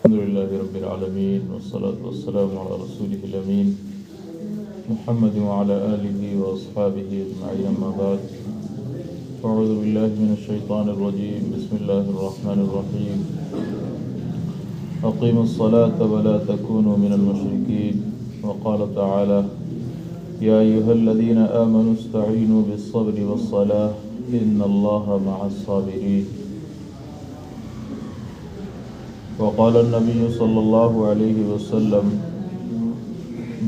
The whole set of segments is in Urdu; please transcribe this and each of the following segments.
الحمد لله رب العالمين والصلاة والسلام على رسوله الأمين محمد وعلى آله وأصحابه أجمعين أما بعد أعوذ بالله من الشيطان الرجيم بسم الله الرحمن الرحيم أقيموا الصلاة ولا تكونوا من المشركين وقال تعالى يا أيها الذين آمنوا استعينوا بالصبر والصلاة إن الله مع الصابرين وقال النبي صلى الله عليه وسلم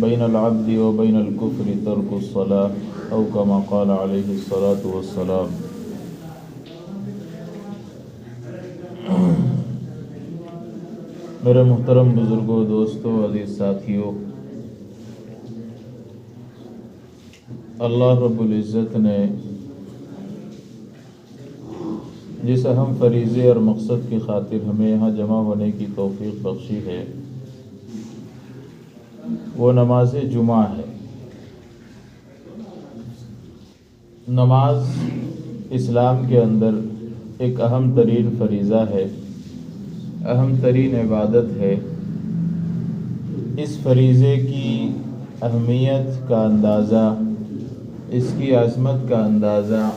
بين العبد وبين الكفر ترك الصلاة أو كما قال عليه الصلاة والسلام۔ میرے محترم بزرگوں، دوستوں، عزیز ساتھیوں، اللہ رب العزت نے جس اہم فریضے اور مقصد کی خاطر ہمیں یہاں جمع ہونے کی توفیق بخشی ہے وہ نماز جمعہ ہے۔ نماز اسلام کے اندر ایک اہم ترین فریضہ ہے، اہم ترین عبادت ہے۔ اس فریضے کی اہمیت کا اندازہ، اس کی عظمت کا اندازہ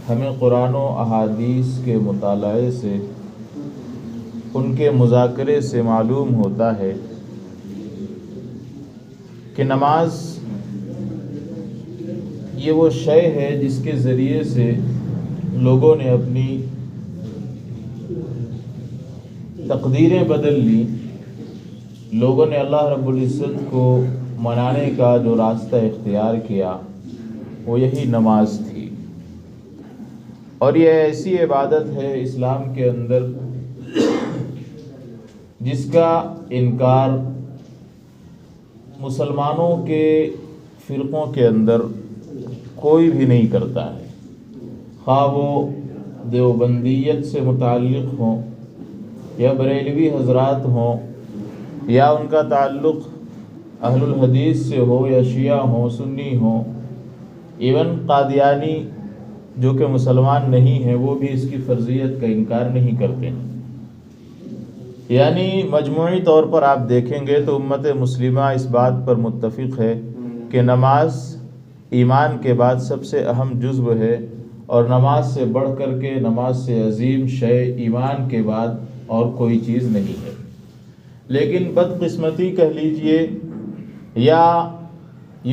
ہمیں قرآن و احادیث کے مطالعے سے، ان کے مذاکرے سے معلوم ہوتا ہے کہ نماز یہ وہ شے ہے جس کے ذریعے سے لوگوں نے اپنی تقدیریں بدل لی، لوگوں نے اللہ رب العزت کو منانے کا جو راستہ اختیار کیا وہ یہی نماز تھی۔ اور یہ ایسی عبادت ہے اسلام کے اندر جس کا انکار مسلمانوں کے فرقوں کے اندر کوئی بھی نہیں کرتا ہے، خواہ وہ دیوبندیت سے متعلق ہوں یا بریلوی حضرات ہوں یا ان کا تعلق اہل الحدیث سے ہو یا شیعہ ہوں، سنی ہوں، ایون قادیانی جو کہ مسلمان نہیں ہیں وہ بھی اس کی فرضیت کا انکار نہیں کرتے ہیں۔ یعنی مجموعی طور پر آپ دیکھیں گے تو امت مسلمہ اس بات پر متفق ہے کہ نماز ایمان کے بعد سب سے اہم جزو ہے، اور نماز سے بڑھ کر کے، نماز سے عظیم شے ایمان کے بعد اور کوئی چیز نہیں ہے۔ لیکن بدقسمتی کہہ لیجئے یا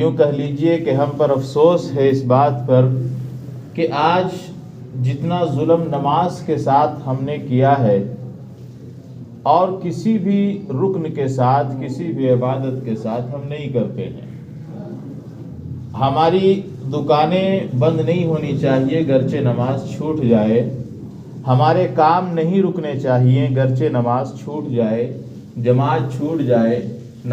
یوں کہہ لیجئے کہ ہم پر افسوس ہے اس بات پر کہ آج جتنا ظلم نماز کے ساتھ ہم نے کیا ہے اور کسی بھی رکن کے ساتھ، کسی بھی عبادت کے ساتھ ہم نہیں کرتے ہیں۔ ہماری دکانیں بند نہیں ہونی چاہیے گرچہ نماز چھوٹ جائے، ہمارے کام نہیں رکنے چاہیے گرچہ نماز چھوٹ جائے، جماعت چھوٹ جائے،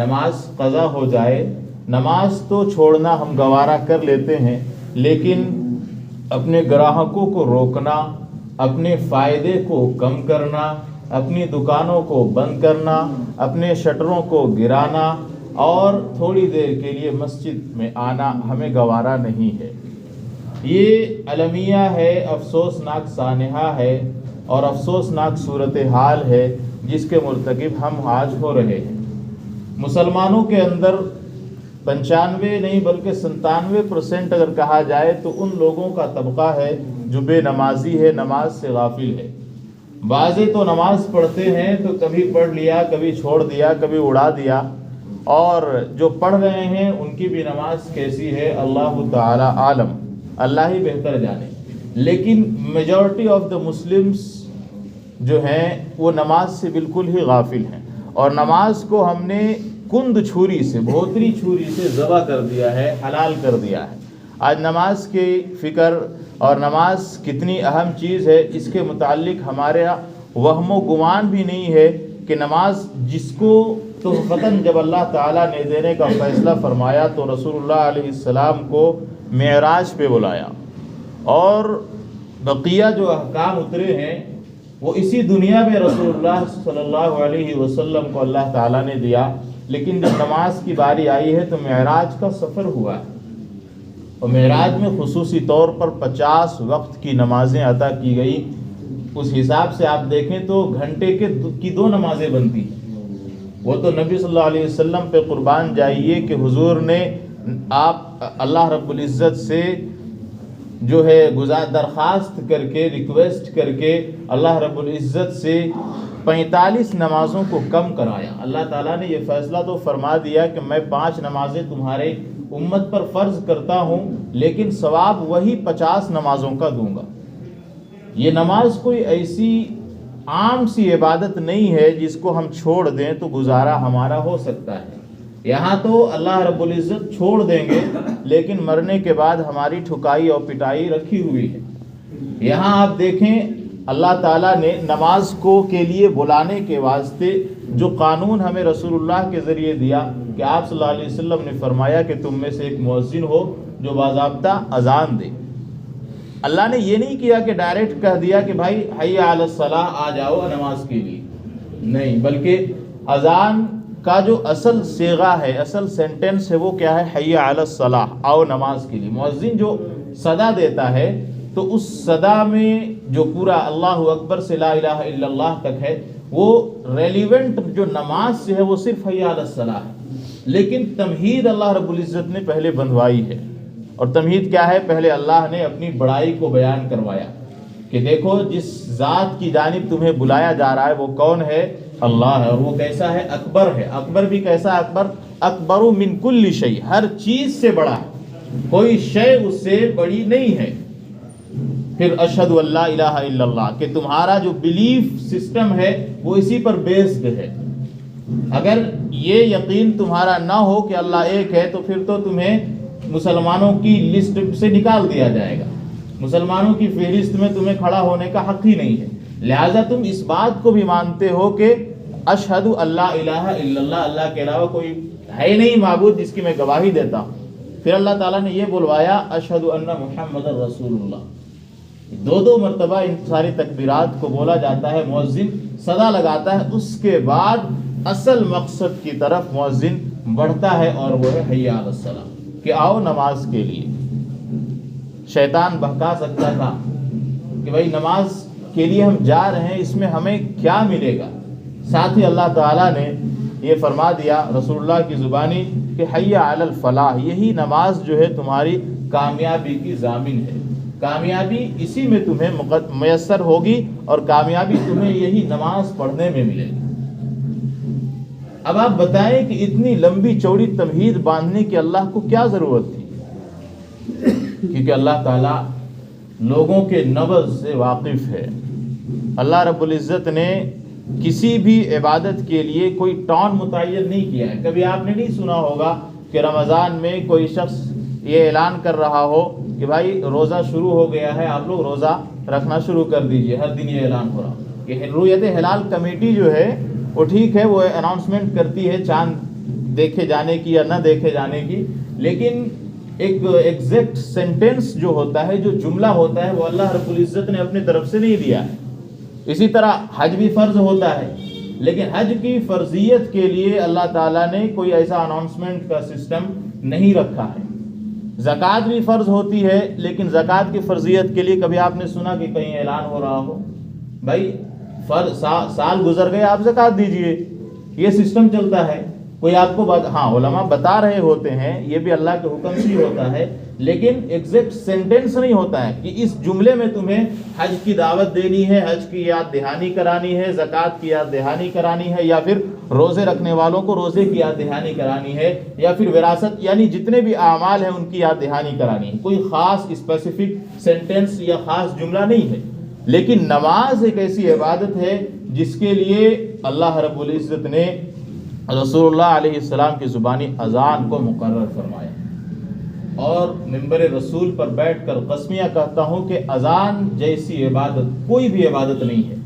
نماز قضا ہو جائے۔ نماز تو چھوڑنا ہم گوارا کر لیتے ہیں، لیکن اپنے گراہکوں کو روکنا، اپنے فائدے کو کم کرنا، اپنی دکانوں کو بند کرنا، اپنے شٹروں کو گرانا اور تھوڑی دیر کے لیے مسجد میں آنا ہمیں گوارا نہیں ہے۔ یہ المیہ ہے، افسوسناک سانحہ ہے اور افسوسناک صورتحال ہے جس کے مرتکب ہم آج ہو رہے ہیں۔ مسلمانوں کے اندر 95 نہیں بلکہ 97% اگر کہا جائے تو ان لوگوں کا طبقہ ہے جو بے نمازی ہے، نماز سے غافل ہے۔ بعضے تو نماز پڑھتے ہیں تو کبھی پڑھ لیا، کبھی چھوڑ دیا، کبھی اڑا دیا، اور جو پڑھ رہے ہیں ان کی بھی نماز کیسی ہے اللہ تعالی عالم، اللہ ہی بہتر جانے۔ لیکن میجورٹی آف دا مسلمز جو ہیں وہ نماز سے بالکل ہی غافل ہیں، اور نماز کو ہم نے کند چھری سے، بھوتری چھری سے ذبح کر دیا ہے، حلال کر دیا ہے۔ آج نماز کی فکر اور نماز کتنی اہم چیز ہے اس کے متعلق ہمارا وہم و گمان بھی نہیں ہے کہ نماز جس کو تحفتاً جب اللہ تعالیٰ نے دینے کا فیصلہ فرمایا تو رسول اللہ علیہ السلام کو معراج پہ بلایا، اور بقیہ جو احکام اترے ہیں وہ اسی دنیا میں رسول اللہ صلی اللہ علیہ وسلم کو اللہ تعالیٰ نے دیا۔ لیکن جب نماز کی باری آئی ہے تو معراج کا سفر ہوا ہے، اور معراج میں خصوصی طور پر 50 وقت کی نمازیں عطا کی گئی، اس حساب سے آپ دیکھیں تو گھنٹے کی 2 نمازیں بنتی ہیں. وہ تو نبی صلی اللہ علیہ وسلم پہ قربان جائیے کہ حضور نے آپ اللہ رب العزت سے جو ہے درخواست کر کے ریکویسٹ کر کے اللہ رب العزت سے 45 نمازوں کو کم کرایا. اللہ تعالیٰ نے یہ فیصلہ تو فرما دیا کہ میں 5 نمازیں تمہارے امت پر فرض کرتا ہوں لیکن ثواب وہی 50 نمازوں کا دوں گا. یہ نماز کوئی ایسی عام سی عبادت نہیں ہے جس کو ہم چھوڑ دیں تو گزارا ہمارا ہو سکتا ہے. یہاں تو اللہ رب العزت چھوڑ دیں گے لیکن مرنے کے بعد ہماری ٹھکائی اور پٹائی رکھی ہوئی ہے. یہاں آپ دیکھیں اللہ تعالیٰ نے نماز کو کے لیے بلانے کے واسطے جو قانون ہمیں رسول اللہ کے ذریعے دیا کہ آپ صلی اللہ علیہ وسلم نے فرمایا کہ تم میں سے ایک مؤذن ہو جو باضابطہ اذان دے. اللہ نے یہ نہیں کیا کہ ڈائریکٹ کہہ دیا کہ بھائی حی علی الصلاۃ آ جاؤ نماز کے لیے، نہیں، بلکہ اذان کا جو اصل صیغہ ہے، اصل سینٹنس ہے، وہ کیا ہے؟ حی علی الصلاۃ، آؤ نماز کے لیے. مؤذن جو صدا دیتا ہے تو اس صدا میں جو پورا اللہ اکبر سے لا الہ الا اللہ تک ہے وہ ریلیونٹ جو نماز سے ہے وہ صرف حی علی الصلاۃ ہے. لیکن تمہید اللہ رب العزت نے پہلے بندھوائی ہے. اور تمہید کیا ہے؟ پہلے اللہ نے اپنی بڑائی کو بیان کروایا کہ دیکھو جس ذات کی جانب تمہیں بلایا جا رہا ہے وہ کون ہے؟ اللہ ہے. اور وہ کیسا ہے؟ اکبر ہے. اکبر بھی کیسا ہے؟ اکبر اکبر من کل شیء، ہر چیز سے بڑا ہے، کوئی شے اس سے بڑی نہیں ہے. پھر اشہد ان لا الہ الا اللہ کہ تمہارا جو بلیف سسٹم ہے وہ اسی پر بیسڈ ہے. اگر یہ یقین تمہارا نہ ہو کہ اللہ ایک ہے تو پھر تو تمہیں مسلمانوں کی لسٹ سے نکال دیا جائے گا، مسلمانوں کی فہرست میں تمہیں کھڑا ہونے کا حق ہی نہیں ہے. لہٰذا تم اس بات کو بھی مانتے ہو کہ اشہد ان لا الہ الا اللہ، اللہ کے علاوہ کوئی ہے نہیں معبود جس کی میں گواہی دیتا ہوں. پھر اللہ تعالیٰ نے یہ بلوایا اشہد ان محمد رسول اللہ. 2 مرتبہ ان ساری تکبیرات کو بولا جاتا ہے، مؤذن صدا لگاتا ہے، اس کے بعد اصل مقصد کی طرف مؤذن بڑھتا ہے اور وہ ہے حی علی الصلاۃ کہ آؤ نماز کے لیے. شیطان بہکا سکتا تھا کہ بھائی نماز کے لیے ہم جا رہے ہیں، اس میں ہمیں کیا ملے گا. ساتھ ہی اللہ تعالیٰ نے یہ فرما دیا رسول اللہ کی زبانی کہ حی علی الفلاح، یہی نماز جو ہے تمہاری کامیابی کی ضامن ہے. کامیابی اسی میں تمہیں میسر ہوگی اور کامیابی تمہیں یہی نماز پڑھنے میں ملے گی. اب آپ بتائیں کہ اتنی لمبی چوڑی تمہید باندھنے کی اللہ کو کیا ضرورت تھی؟ کیونکہ اللہ تعالیٰ لوگوں کے نبض سے واقف ہے. اللہ رب العزت نے کسی بھی عبادت کے لیے کوئی ٹون متعین نہیں کیا ہے. کبھی آپ نے نہیں سنا ہوگا کہ رمضان میں کوئی شخص یہ اعلان کر رہا ہو کہ بھائی روزہ شروع ہو گیا ہے، آپ لوگ روزہ رکھنا شروع کر دیجئے. ہر دن یہ اعلان ہو رہا. یہ رؤیت ہلال کمیٹی جو ہے وہ ٹھیک ہے، وہ اناؤنسمنٹ کرتی ہے چاند دیکھے جانے کی یا نہ دیکھے جانے کی، لیکن ایک ایگزیکٹ سینٹنس جو ہوتا ہے، جو جملہ ہوتا ہے، وہ اللہ رب العزت نے اپنی طرف سے نہیں دیا ہے. اسی طرح حج بھی فرض ہوتا ہے، لیکن حج کی فرضیت کے لیے اللہ تعالیٰ نے کوئی ایسا اناؤنسمنٹ کا سسٹم نہیں رکھا ہے. زکوٰۃ بھی فرض ہوتی ہے، لیکن زکوٰۃ کی فرضیت کے لیے کبھی آپ نے سنا کہ کہیں اعلان ہو رہا ہو بھائی سال گزر گئے آپ زکوٰۃ دیجئے؟ یہ سسٹم چلتا ہے. کوئی آپ کو ہاں علماء بتا رہے ہوتے ہیں، یہ بھی اللہ کے حکم سے ہی ہوتا ہے، لیکن ایگزیکٹ سینٹنس نہیں ہوتا ہے کہ اس جملے میں تمہیں حج کی دعوت دینی ہے، حج کی یاد دہانی کرانی ہے، زکوٰۃ کی یاد دہانی کرانی ہے، یا پھر روزے رکھنے والوں کو روزے کی یاد دہانی کرانی ہے، یا پھر وراثت، یعنی جتنے بھی اعمال ہیں ان کی یاد دہانی کرانی ہے. کوئی خاص اسپیسیفک سینٹنس یا خاص جملہ نہیں ہے. لیکن نماز ایک ایسی عبادت ہے جس کے لیے اللہ رب العزت نے رسول اللہ علیہ السلام کی زبانی اذان کو مقرر فرمایا. اور منبر رسول پر بیٹھ کر قسمیاں کہتا ہوں کہ اذان جیسی عبادت کوئی بھی عبادت نہیں ہے.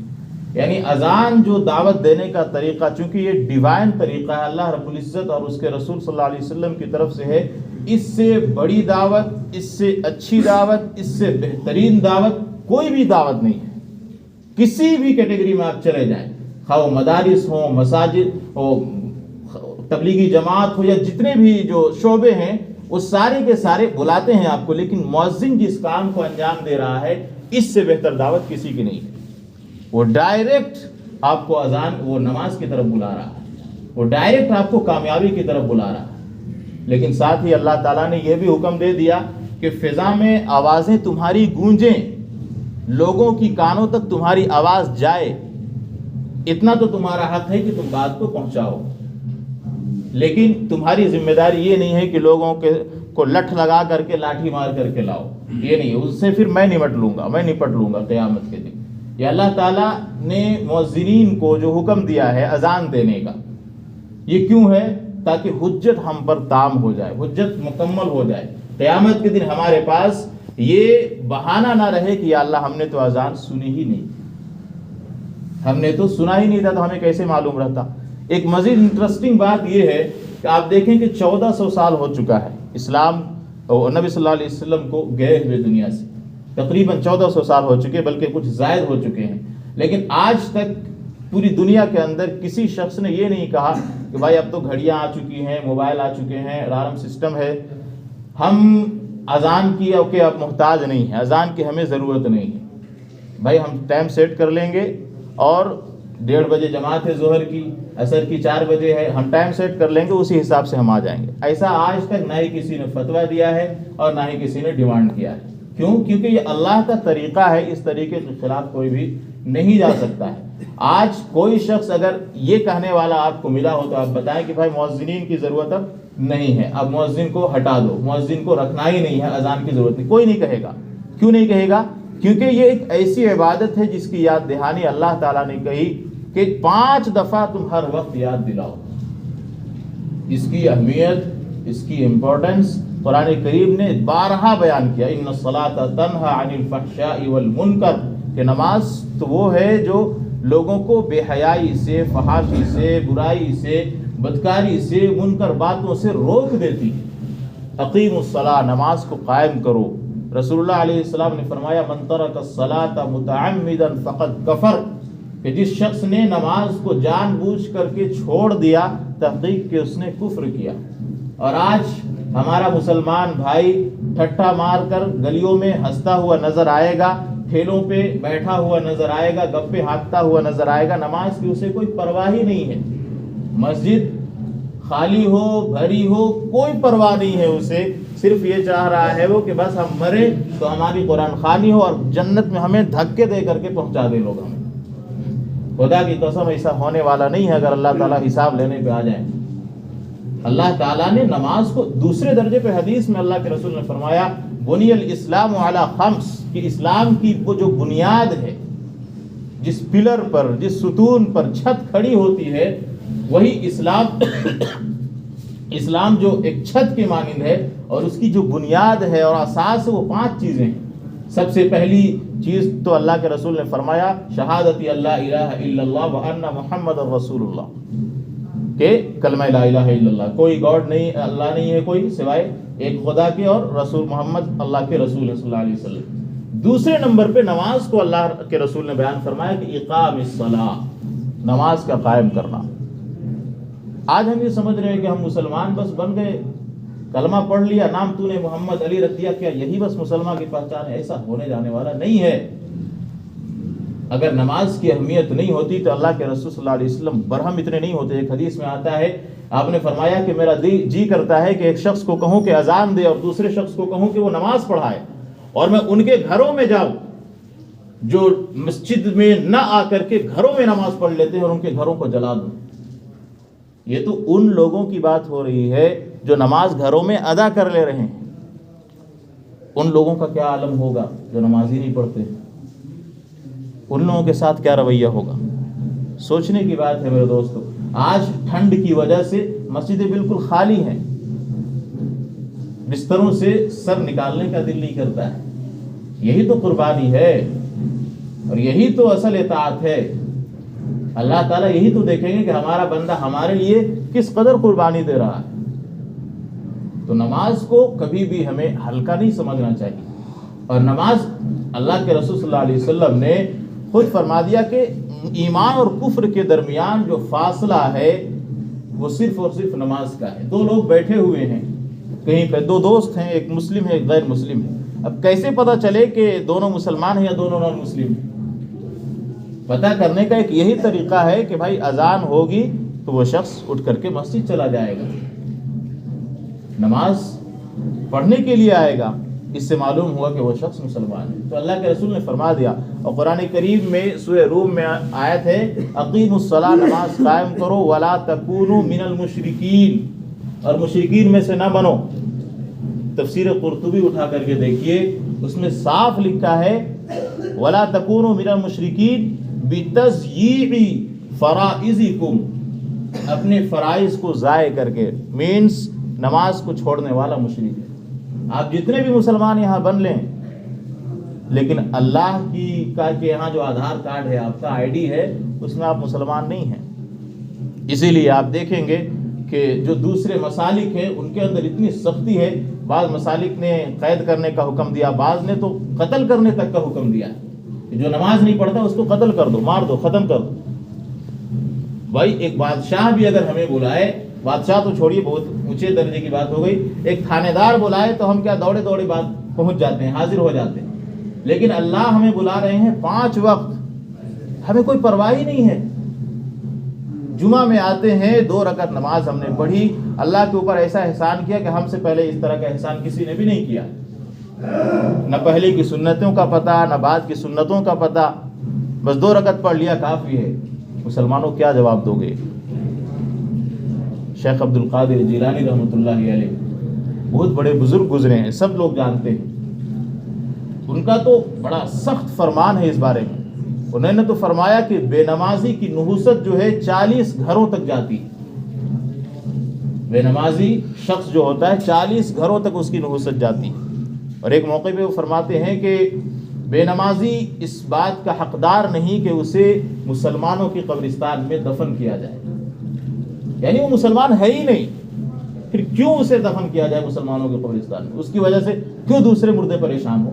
یعنی اذان جو دعوت دینے کا طریقہ، چونکہ یہ ڈیوائن طریقہ ہے، اللہ رب العزت اور اس کے رسول صلی اللہ علیہ وسلم کی طرف سے ہے، اس سے بڑی دعوت، اس سے اچھی دعوت، اس سے بہترین دعوت کوئی بھی دعوت نہیں ہے. کسی بھی کیٹیگری میں آپ چلے جائیں، خواہ مدارس ہوں، مساجد ہو، تبلیغی جماعت ہو، یا جتنے بھی جو شعبے ہیں وہ سارے کے سارے بلاتے ہیں آپ کو، لیکن مؤذن جس کام کو انجام دے رہا ہے اس سے بہتر دعوت کسی کی نہیں ہے. وہ ڈائریکٹ آپ کو وہ نماز کی طرف بلا رہا ہے، وہ ڈائریکٹ آپ کو کامیابی کی طرف بلا رہا ہے۔ لیکن ساتھ ہی اللہ تعالیٰ نے یہ بھی حکم دے دیا کہ فضا میں آوازیں تمہاری گونجیں، لوگوں کی کانوں تک تمہاری آواز جائے، اتنا تو تمہارا حق ہے کہ تم بات کو پہنچاؤ، لیکن تمہاری ذمہ داری یہ نہیں ہے کہ لوگوں کو لٹھ لگا کر کے لاٹھی مار کر کے لاؤ، یہ نہیں، اس سے پھر میں نپٹ لوں گا قیامت کے دن۔ یہ اللہ تعالیٰ نے مؤذنین کو جو حکم دیا ہے اذان دینے کا، یہ کیوں ہے؟ تاکہ حجت ہم پر تام ہو جائے، حجت مکمل ہو جائے، قیامت کے دن ہمارے پاس یہ بہانہ نہ رہے کہ یا اللہ ہم نے تو اذان سنی ہی نہیں، ہم نے تو سنا ہی نہیں تھا، تو ہمیں کیسے معلوم رہتا۔ ایک مزید انٹرسٹنگ بات یہ ہے کہ آپ دیکھیں کہ 1400 سال ہو چکا ہے اسلام اور نبی صلی اللہ علیہ وسلم کو گئے ہوئے دنیا سے، تقریباً 1400 سال ہو چکے، بلکہ کچھ زائد ہو چکے ہیں، لیکن آج تک پوری دنیا کے اندر کسی شخص نے یہ نہیں کہا کہ بھائی اب تو گھڑیاں آ چکی ہیں، موبائل آ چکے ہیں، الارم سسٹم ہے، ہم اذان کی کہ اب محتاج نہیں ہے، اذان کی ہمیں ضرورت نہیں ہے، بھائی ہم ٹائم سیٹ کر لیں گے اور 1:30 بجے جماعت ہے ظہر کی، عصر کی 4 بجے ہے، ہم ٹائم سیٹ کر لیں گے، اسی حساب سے ہم آ جائیں گے۔ ایسا آج تک نہ ہی کسی نے فتویٰ دیا ہے اور نہ ہی کسی نے ڈیمانڈ کیا ہے۔ کیوں؟ کیونکہ یہ اللہ کا طریقہ ہے، اس طریقے کے خلاف کوئی بھی نہیں جا سکتا ہے۔ آج کوئی شخص اگر یہ کہنے والا آپ کو ملا ہو تو آپ بتائیں کہ بھائی مؤذنین کی ضرورت اب نہیں ہے، اب مؤذن کو ہٹا دو، مؤذن کو رکھنا ہی نہیں ہے، اذان کی ضرورت نہیں، کوئی نہیں کہے گا۔ کیوں نہیں کہے گا؟ کیونکہ یہ ایک ایسی عبادت ہے جس کی یاد دہانی اللہ تعالیٰ نے کہی کہ 5 دفعہ تم ہر وقت یاد دلاؤ۔ اس کی اہمیت، اس کی امپورٹنس قرآن کریم نے 12 بیان کیا، ان الصلاۃ تنہی عن الفحشاء والمنکر، کہ نماز تو وہ ہے جو لوگوں کو بے حیائی سے، فحاشی سے، برائی سے، بدکاری سے، منکر باتوں سے روک دیتی ہے۔ اقیم الصلاۃ، نماز کو قائم کرو۔ رسول اللہ علیہ السلام نے فرمایا من ترک الصلاۃ متعمدا فقد کفر، کہ جس شخص نے نماز کو جان بوجھ کر کے چھوڑ دیا، تحقیق کہ اس نے کفر کیا۔ اور آج ہمارا مسلمان بھائی ٹھٹا مار کر گلیوں میں ہنستا ہوا نظر آئے گا، ٹھیلوں پہ بیٹھا ہوا نظر آئے گا، گپے ہانکتا ہوا نظر آئے گا، نماز کی اسے کوئی پرواہ ہی نہیں ہے۔ مسجد خالی ہو بھری ہو کوئی پرواہ نہیں ہے اسے، صرف یہ چاہ رہا ہے وہ کہ بس ہم مرے تو ہماری قرآن خوانی ہو اور جنت میں ہمیں دھکے دے کر کے پہنچا دے لوگ ہمیں۔ خدا کی قسم ایسا ہونے والا نہیں ہے اگر اللہ تعالیٰ حساب لینے پہ آ جائیں۔ اللہ تعالیٰ نے نماز کو دوسرے درجے پہ، حدیث میں اللہ کے رسول نے فرمایا بنی الاسلام علی 5، کہ اسلام کی وہ جو بنیاد ہے، جس پلر پر، جس ستون پر چھت کھڑی ہوتی ہے، وہی اسلام جو ایک چھت کے مانند ہے، اور اس کی جو بنیاد ہے اور اساس ہے وہ 5 چیزیں ہیں۔ سب سے پہلی چیز تو اللہ کے رسول نے فرمایا شہادت اللہ الہ الا اللہ وان محمد رسول اللہ، کہ کلمہ لا الہ الا اللہ، کوئی گاڈ نہیں، اللہ نہیں ہے کوئی سوائے ایک خدا کے، اور رسول محمد اللہ کے رسول صلی اللہ علیہ وسلم۔ دوسرے نمبر پہ نماز کو اللہ کے رسول نے بیان فرمایا کہ اقام الصلاۃ، نماز کا قائم کرنا۔ آج ہم یہ سمجھ رہے ہیں کہ ہم مسلمان بس بن گئے، کلمہ پڑھ لیا، نام تو نے محمد علی رکھ دیا، کیا یہی بس مسلمان کی پہچان ہے؟ ایسا ہونے جانے والا نہیں ہے۔ اگر نماز کی اہمیت نہیں ہوتی تو اللہ کے رسول صلی اللہ علیہ وسلم برہم اتنے نہیں ہوتے۔ ایک حدیث میں آتا ہے، آپ نے فرمایا کہ میرا جی کرتا ہے کہ ایک شخص کو کہوں کہ اذان دے اور دوسرے شخص کو کہوں کہ وہ نماز پڑھائے، اور میں ان کے گھروں میں جاؤں جو مسجد میں نہ آ کر کے گھروں میں نماز پڑھ لیتے ہیں، اور ان کے گھروں کو جلا دوں۔ یہ تو ان لوگوں کی بات ہو رہی ہے جو نماز گھروں میں ادا کر لے رہے ہیں، ان لوگوں کا کیا عالم ہوگا جو نماز ہی نہیں پڑھتے؟ ان لوگوں کے ساتھ کیا رویہ ہوگا؟ سوچنے کی بات ہے میرے دوستو۔ آج ٹھنڈ کی وجہ سے مسجدیں بالکل خالی ہیں، بستروں سے سر نکالنے کا دل نہیں کرتا ہے۔ یہی تو قربانی ہے اور یہی تو اصل اطاعت ہے۔ اللہ تعالیٰ یہی تو دیکھیں گے کہ ہمارا بندہ ہمارے لیے کس قدر قربانی دے رہا ہے۔ تو نماز کو کبھی بھی ہمیں ہلکا نہیں سمجھنا چاہیے، اور نماز اللہ کے رسول صلی اللہ علیہ وسلم نے خود فرما دیا کہ ایمان اور کفر کے درمیان جو فاصلہ ہے وہ صرف اور صرف نماز کا ہے۔ 2 لوگ بیٹھے ہوئے ہیں کہیں پہ، 2 دوست ہیں، ایک مسلم ہے ایک غیر مسلم ہے، اب کیسے پتہ چلے کہ دونوں مسلمان ہیں یا دونوں نان مسلم ہیں؟ پتہ کرنے کا ایک یہی طریقہ ہے کہ بھائی اذان ہوگی تو وہ شخص اٹھ کر کے مسجد چلا جائے گا، نماز پڑھنے کے لیے آئے گا، اس سے معلوم ہوا کہ وہ شخص مسلمان ہے۔ تو اللہ کے رسول نے فرما دیا، اور قرآن کریم میں سورہ روم میں آیت ہے اقیموا الصلاۃ، نماز قائم کرو، ولا تکونوا من المشرکین، اور مشرکین میں سے نہ بنو۔ تفسیر قرطبی اٹھا کر کے دیکھیے، اس میں صاف لکھا ہے ولا تکونوا من المشرکین بتضییع فرائضکم، اپنے فرائض کو ضائع کر کے، مینس نماز کو چھوڑنے والا مشرک ہے۔ آپ جتنے بھی مسلمان یہاں بن لیں، لیکن اللہ کا کے یہاں جو آدھار کارڈ ہے، آپ کا آئی ڈی ہے، اس میں آپ مسلمان نہیں ہیں۔ اسی لیے آپ دیکھیں گے کہ جو دوسرے مسالک ہیں ان کے اندر اتنی سختی ہے، بعض مسالک نے قید کرنے کا حکم دیا، بعض نے تو قتل کرنے تک کا حکم دیا کہ جو نماز نہیں پڑھتا اس کو قتل کر دو، مار دو، ختم کر دو۔ بھائی ایک بادشاہ بھی اگر ہمیں بلائے، بادشاہ تو چھوڑیے، بہت اونچے درجے کی بات ہو گئی، ایک تھانے دار بلائے تو ہم کیا دوڑے دوڑے بات پہنچ جاتے ہیں، حاضر ہو جاتے ہیں، لیکن اللہ ہمیں بلا رہے ہیں 5 وقت، ہمیں کوئی پرواہ ہی نہیں ہے۔ جمعہ میں آتے ہیں، 2 رکعت نماز ہم نے پڑھی، اللہ کے اوپر ایسا احسان کیا کہ ہم سے پہلے اس طرح کا احسان کسی نے بھی نہیں کیا، نہ پہلے کی سنتوں کا پتہ، نہ بعد کی سنتوں کا پتہ، بس 2 رکعت پڑھ لیا کافی ہے۔ مسلمانوں کیا جواب دو گے؟ شیخ عبد القادر جیلانی رحمۃ اللہ علیہ بہت بڑے بزرگ گزرے ہیں، سب لوگ جانتے ہیں، ان کا تو بڑا سخت فرمان ہے اس بارے میں۔ انہوں نے تو فرمایا کہ بے نمازی کی نحوست جو ہے 40 گھروں تک جاتی، بے نمازی شخص جو ہوتا ہے 40 گھروں تک اس کی نحوست جاتی۔ اور ایک موقع پہ وہ فرماتے ہیں کہ بے نمازی اس بات کا حقدار نہیں کہ اسے مسلمانوں کی قبرستان میں دفن کیا جائے، یعنی وہ مسلمان ہے ہی نہیں، پھر کیوں اسے دفن کیا جائے مسلمانوں کے قبرستان میں، اس کی وجہ سے کیوں دوسرے مردے پریشان ہو؟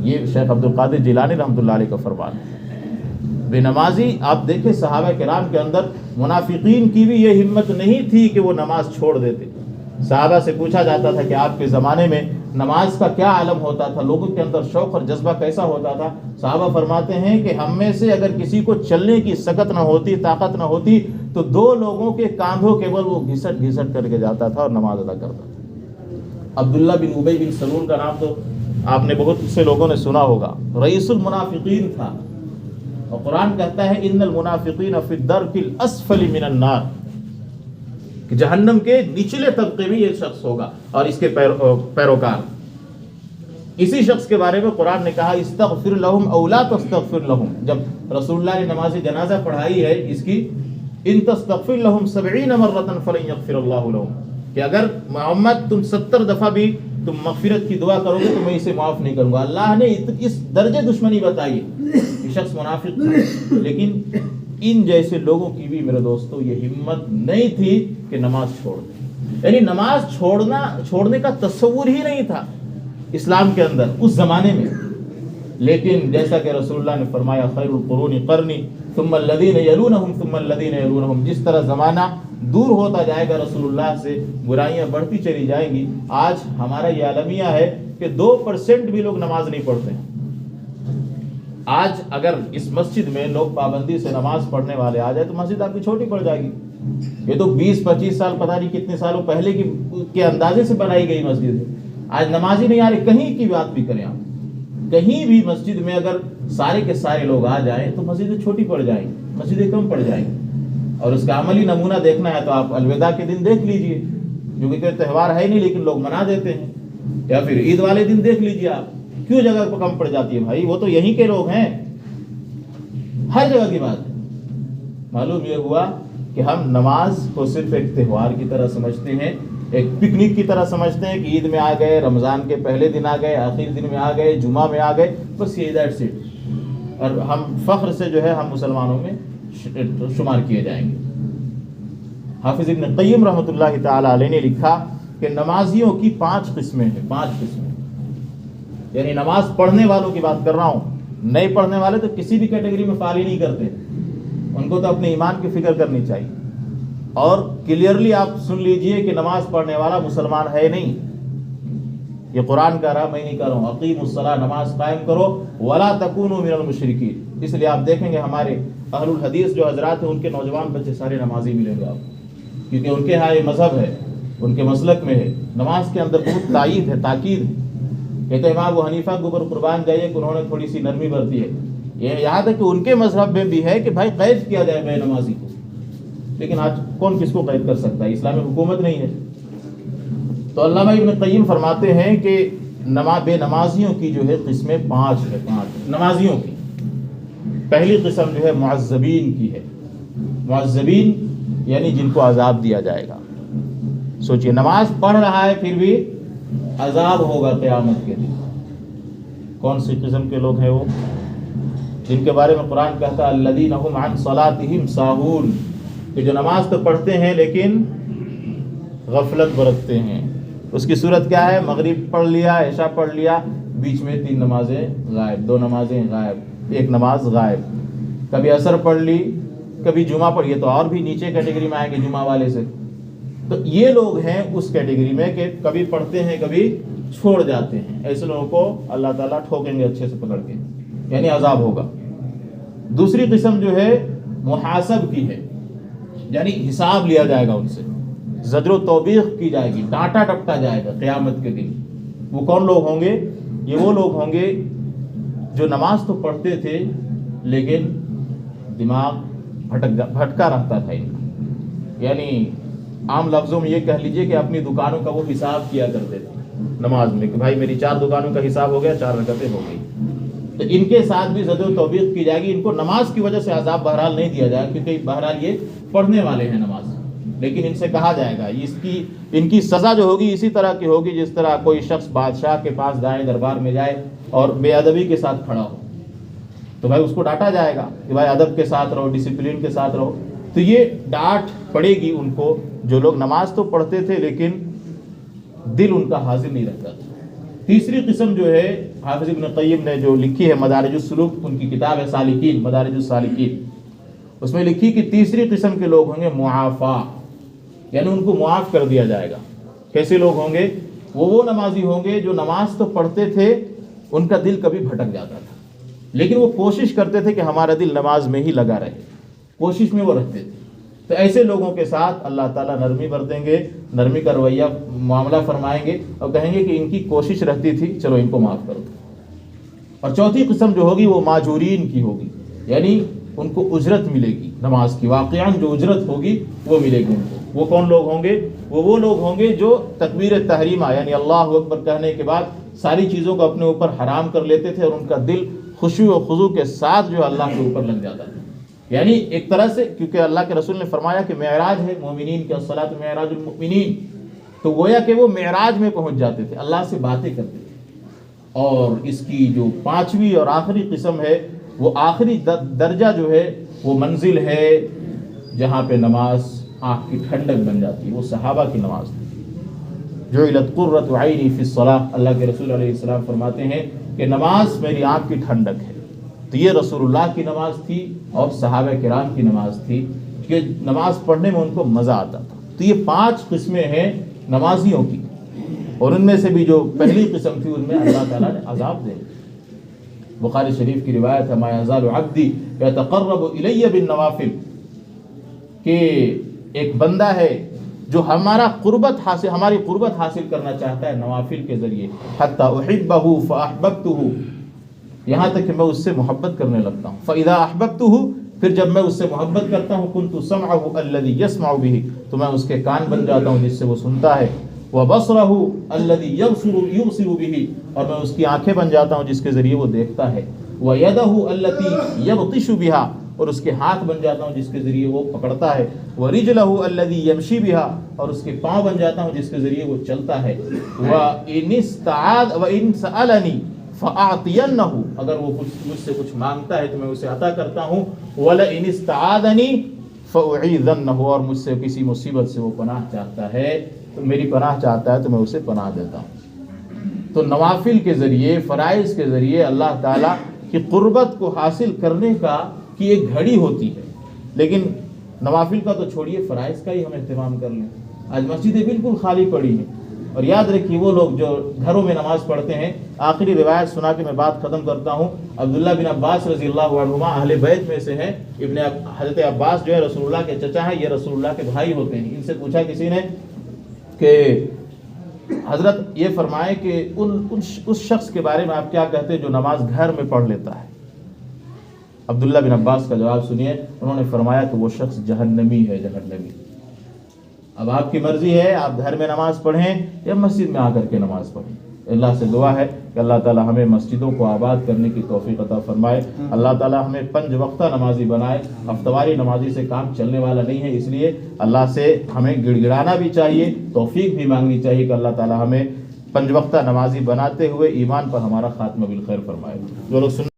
یہ شیخ عبد القادر جیلانی رحمۃ اللہ علیہ کا فرمان ہے۔ بے نمازی آپ دیکھیں صحابہ کرام کے اندر منافقین کی بھی یہ ہمت نہیں تھی کہ وہ نماز چھوڑ دیتے۔ صحابہ سے پوچھا جاتا تھا کہ آپ کے زمانے میں نماز کا کیا عالم ہوتا تھا، لوگوں کے اندر شوق اور جذبہ کیسا ہوتا تھا؟ صحابہ فرماتے ہیں کہ ہم میں سے اگر کسی کو چلنے کی سکت نہ ہوتی، طاقت نہ ہوتی، تو 2 لوگوں کے کاندھوں کے بل وہ گھسٹ گھسٹ کر کے جاتا تھا اور نماز ادا کرتا تھا۔ عبداللہ بن ابی بن سلول کا نام تو آپ نے بہت سے لوگوں نے سنا ہوگا، رئیس المنافقین تھا، اور قرآن کہتا ہے ان المنافقین فی الدرک الاسفل من النار، کہ جہنم کے نچلے طبقے میں یہ شخص ہوگا اور اس کے پیروکار۔ اسی شخص کے بارے میں قرآن نے کہا استغفر لہم او لا تستغفر لہم، جب رسول اللہ نے نماز جنازہ پڑھائی ہے اس کی، ان تستغفر لہم 70 مرۃ فلن یغفر اللہ لہم، کہ اگر محمد تم 70 دفعہ بھی تم مغفرت کی دعا کرو گے تو میں اسے معاف نہیں کروں گا۔ اللہ نے اس درجے دشمنی بتائی، یہ شخص منافق تھا، لیکن ان جیسے لوگوں کی بھی میرے دوستو یہ ہمت نہیں تھی کہ نماز چھوڑ دیں، یعنی نماز چھوڑنے کا تصور ہی نہیں تھا اسلام کے اندر اس زمانے میں۔ لیکن جیسا کہ رسول اللہ نے فرمایا خیر القرون قرنی ثم الذین یلونہم ثم الذین یلونہم، جس طرح زمانہ دور ہوتا جائے گا رسول اللہ سے، برائیاں بڑھتی چلی جائیں گی۔ آج ہمارا یہ عالمیہ ہے کہ 2% بھی لوگ نماز نہیں پڑھتے ہیں۔ آج اگر اس مسجد میں لوگ پابندی سے نماز پڑھنے والے آ جائے تو مسجد آپ کی چھوٹی پڑ جائے گی۔ یہ تو 20-25 سال پتہ نہیں کتنے سالوں پہلے کے اندازے سے بنائی گئی مسجد ہے، آج نماز ہی نہیں آ رہی۔ کہیں کی بات بھی کریں آپ، کہیں بھی مسجد میں اگر سارے کے سارے لوگ آ جائیں تو مسجدیں چھوٹی پڑ جائیں گی، مسجدیں کم پڑ جائیں گی۔ اور اس کا عملی نمونہ دیکھنا ہے تو آپ الوداع کے دن دیکھ لیجئے، جو کہ کوئی تہوار ہے نہیں لیکن لوگ منا دیتے ہیں، یا پھر عید والے دن دیکھ لیجئے آپ، کیوں جگہ کم پڑ جاتی ہے؟ بھائی وہ تو یہیں کے لوگ ہیں، ہر جگہ کی بات ہے۔ معلوم یہ ہوا کہ ہم نماز کو صرف ایک تہوار کی طرح سمجھتے ہیں، ایک پکنک کی طرح سمجھتے ہیں کہ عید میں آ گئے، رمضان کے پہلے دن آ گئے، آخر دن میں آ گئے، جمعہ میں آ گئے، بس یہ دیٹس اٹ، اور ہم فخر سے جو ہے ہم مسلمانوں میں شمار کیے جائیں گے۔ حافظ ابن قیم رحمۃ اللہ تعالی علیہ نے لکھا کہ نمازیوں کی 5 قسمیں ہیں، 5 قسمیں، یعنی نماز پڑھنے والوں کی بات کر رہا ہوں، نہیں پڑھنے والے تو کسی بھی کیٹیگری میں فال ہی نہیں کرتے، ان کو تو اپنے ایمان کی فکر کرنی چاہیے۔ اور کلیئرلی آپ سن لیجئے کہ نماز پڑھنے والا مسلمان ہے نہیں، یہ قرآن کہہ رہا، میں نہیں کہہ رہا ہوں. اقیموا الصلاۃ، نماز قائم کرو. ولا تکونوا من المشرکین. اس لیے آپ دیکھیں گے ہمارے اہل الحدیث جو حضرات ہیں ان کے نوجوان بچے سارے نمازی ملیں گے آپ، کیونکہ ان کے ہاں یہ مذہب ہے، ان کے مسلک میں ہے. نماز کے اندر بہت تائید ہے، تاکید ہے. کہتے ہیں امام ابو حنیفہ کے اوپر قربان جائیے کہ انہوں نے تھوڑی سی نرمی برتی ہے. یہ یاد ہے کہ ان کے مذہب میں بھی ہے کہ بھائی قید کیا جائے بے نمازی کو، لیکن آج کون کس کو قید کر سکتا ہے؟ اسلامی حکومت نہیں ہے. تو علامہ ابن قیم فرماتے ہیں کہ بے نمازیوں کی جو ہے قسمیں 5 ہے. 5 نمازیوں کی. پہلی قسم جو ہے معذبین کی ہے. معذبین یعنی جن کو عذاب دیا جائے گا. سوچئے نماز پڑھ رہا ہے پھر بھی عذاب ہوگا قیامت کے دن. کون سی قسم کے لوگ ہیں وہ؟ جن کے بارے میں قرآن کہتا ہے الذین هم عن صلاتهم ساہون، کہ جو نماز تو پڑھتے ہیں لیکن غفلت برتتے ہیں. اس کی صورت کیا ہے؟ مغرب پڑھ لیا، عشاء پڑھ لیا، بیچ میں 3 نمازیں غائب، 2 نمازیں غائب، 1 نماز غائب. کبھی عصر پڑھ لی، کبھی جمعہ پڑھ. یہ تو اور بھی نیچے کیٹیگری میں آئیں گے جمعہ والے سے. تو یہ لوگ ہیں اس کیٹیگری میں کہ کبھی پڑھتے ہیں کبھی چھوڑ جاتے ہیں. ایسے لوگوں کو اللہ تعالیٰ ٹھوکیں گے اچھے سے پکڑ کے، یعنی عذاب ہوگا. دوسری قسم جو ہے محاسب کی ہے، یعنی حساب لیا جائے گا ان سے، زجر و توبیخ کی جائے گی، ڈانٹا ٹپٹا جائے گا قیامت کے دن. وہ کون لوگ ہوں گے؟ یہ وہ لوگ ہوں گے جو نماز تو پڑھتے تھے لیکن دماغ بھٹکا رہتا تھا ان کا. یعنی عام لفظوں میں یہ کہہ لیجئے کہ اپنی دکانوں کا وہ حساب کیا کرتے تھے نماز میں، کہ بھائی میری 4 دکانوں کا حساب ہو گیا، 4 رکعتیں ہو گئی. تو ان کے ساتھ بھی زجر و توبیخ کی جائے گی. ان کو نماز کی وجہ سے عذاب بہرحال نہیں دیا جائے گا، کیونکہ بہرحال یہ پڑھنے والے ہیں نماز. لیکن ان سے کہا جائے گا ان کی سزا جو ہوگی اسی طرح کی ہوگی جس طرح کوئی شخص بادشاہ کے پاس دائیں دربار میں جائے اور بے ادبی کے ساتھ کھڑا ہو، تو بھائی اس کو ڈانٹا جائے گا کہ بھائی ادب کے ساتھ رہو، ڈسپلن کے ساتھ رہو. تو یہ ڈانٹ پڑے گی ان کو جو لوگ نماز تو پڑھتے تھے لیکن دل ان کا حاضر نہیں رہتا تھا. تیسری قسم جو ہے حافظ ابن قیم نے جو لکھی ہے مدارج السلوک، ان کی کتاب ہے سالکین، مدارج السالکین، اس میں لکھی کہ تیسری قسم کے لوگ ہوں گے معافی، یعنی ان کو معاف کر دیا جائے گا. کیسے لوگ ہوں گے؟ وہ نمازی ہوں گے جو نماز تو پڑھتے تھے، ان کا دل کبھی بھٹک جاتا تھا لیکن وہ کوشش کرتے تھے کہ ہمارا دل نماز میں ہی لگا رہے، کوشش میں وہ رہتے تھے. تو ایسے لوگوں کے ساتھ اللہ تعالیٰ نرمی برتیں گے، نرمی کا رویہ معاملہ فرمائیں گے اور کہیں گے کہ ان کی کوشش رہتی تھی، چلو ان کو معاف کر دو. اور چوتھی قسم جو ہوگی وہ ماجورین کی ہوگی، یعنی ان کو اجرت ملے گی نماز کی، واقعاً جو اجرت ہوگی وہ ملے گی ان کو. وہ کون لوگ ہوں گے؟ وہ لوگ ہوں گے جو تکبیر تحریمہ یعنی اللہ اکبر کہنے کے بعد ساری چیزوں کو اپنے اوپر حرام کر لیتے تھے اور ان کا دل خشوع و خضوع کے ساتھ جو اللہ کے اوپر لگ جاتا تھا. یعنی ایک طرح سے، کیونکہ اللہ کے رسول نے فرمایا کہ معراج ہے مومنین کی، الصلاۃ معراج المؤمنین، تو گویا کہ وہ معراج میں پہنچ جاتے تھے، اللہ سے باتیں کرتے تھے. اور اس کی جو 5ویں اور آخری قسم ہے، وہ آخری درجہ جو ہے وہ منزل ہے جہاں پہ نماز آنکھ کی ٹھنڈک بن جاتی ہے. وہ صحابہ کی نماز تھی. جعلت قرۃ عینی فی الصلاۃ، اللہ کے رسول علیہ السلام فرماتے ہیں کہ نماز میری آنکھ کی ٹھنڈک ہے. تو یہ رسول اللہ کی نماز تھی اور صحابہ کرام کی نماز تھی کہ نماز پڑھنے میں ان کو مزہ آتا تھا. تو یہ 5 قسمیں ہیں نمازیوں کی، اور ان میں سے بھی جو پہلی قسم تھی ان میں اللہ تعالیٰ نے عذاب دے. بخاری شریف کی روایت ہے ما یزال عبدی یتقرب الی بالنوافل، کہ ایک بندہ ہے جو ہماری قربت حاصل کرنا چاہتا ہے نوافل کے ذریعے، حتی احبہ فاحببتہ، یہاں تک کہ میں اس سے محبت کرنے لگتا ہوں. فاذا احببتہ، پھر جب میں اس سے محبت کرتا ہوں، کنت سمعہ الذی یسمع بہ، تو میں اس کے کان بن جاتا ہوں جس سے وہ سنتا ہے. وبصرہ الذی یبصر بہ، اور میں اس کی آنکھیں بن جاتا ہوں جس کے ذریعے وہ دیکھتا ہے. ویدہ التی یبطش بہا، اور اس کے ہاتھ بن جاتا ہوں جس کے ذریعے وہ پکڑتا ہے. ورجلہ الذی یمشی بہا، اور اس کے پاؤں بن جاتا ہوں جس کے ذریعے وہ چلتا ہے. وان سألنی فأعطینہ، اگر وہ مجھ سے کچھ مانگتا ہے تو میں اسے عطا کرتا ہوں. ولئن استعاذنی فأعیذنہ، اور مجھ سے کسی مصیبت سے وہ پناہ چاہتا ہے تو میری پناہ چاہتا ہے تو میں اسے پناہ دیتا ہوں. تو نوافل کے ذریعے، فرائض کے ذریعے اللہ تعالیٰ کی قربت کو حاصل کرنے کی ایک گھڑی ہوتی ہے. لیکن نوافل کا تو چھوڑیے، فرائض کا ہی ہم اہتمام کر لیں. آج مسجدیں بالکل خالی پڑی ہیں، اور یاد رکھیے وہ لوگ جو گھروں میں نماز پڑھتے ہیں، آخری روایت سنا کے میں بات ختم کرتا ہوں، عبداللہ بن عباس رضی اللہ عنہما اہل بیت میں سے ہیں، حضرت عباس جو ہے رسول اللہ کے چچا ہیں، یہ رسول اللہ کے بھائی ہوتے ہیں۔ ان سے پوچھا کسی نے کہ حضرت یہ فرمائے کہ اس شخص کے بارے میں آپ کیا کہتے ہیں جو نماز گھر میں پڑھ لیتا ہے؟ عبداللہ بن عباس کا جواب سنیے، انہوں نے فرمایا کہ وہ شخص جہنمی ہے، جہنمی۔ اب آپ کی مرضی ہے، آپ گھر میں نماز پڑھیں یا مسجد میں آ کر کے نماز پڑھیں۔ اللہ سے دعا ہے کہ اللہ تعالی ہمیں مسجدوں کو آباد کرنے کی توفیق عطا فرمائے، اللہ تعالی ہمیں 5 وقتہ نمازی بنائے۔ ہفتہ نمازی سے کام چلنے والا نہیں ہے، اس لیے اللہ سے ہمیں گڑ گڑانا بھی چاہیے، توفیق بھی مانگنی چاہیے کہ اللہ تعالی ہمیں 5 وقتہ نمازی بناتے ہوئے ایمان پر ہمارا خاتمہ بالخیر فرمائے۔ جو لوگ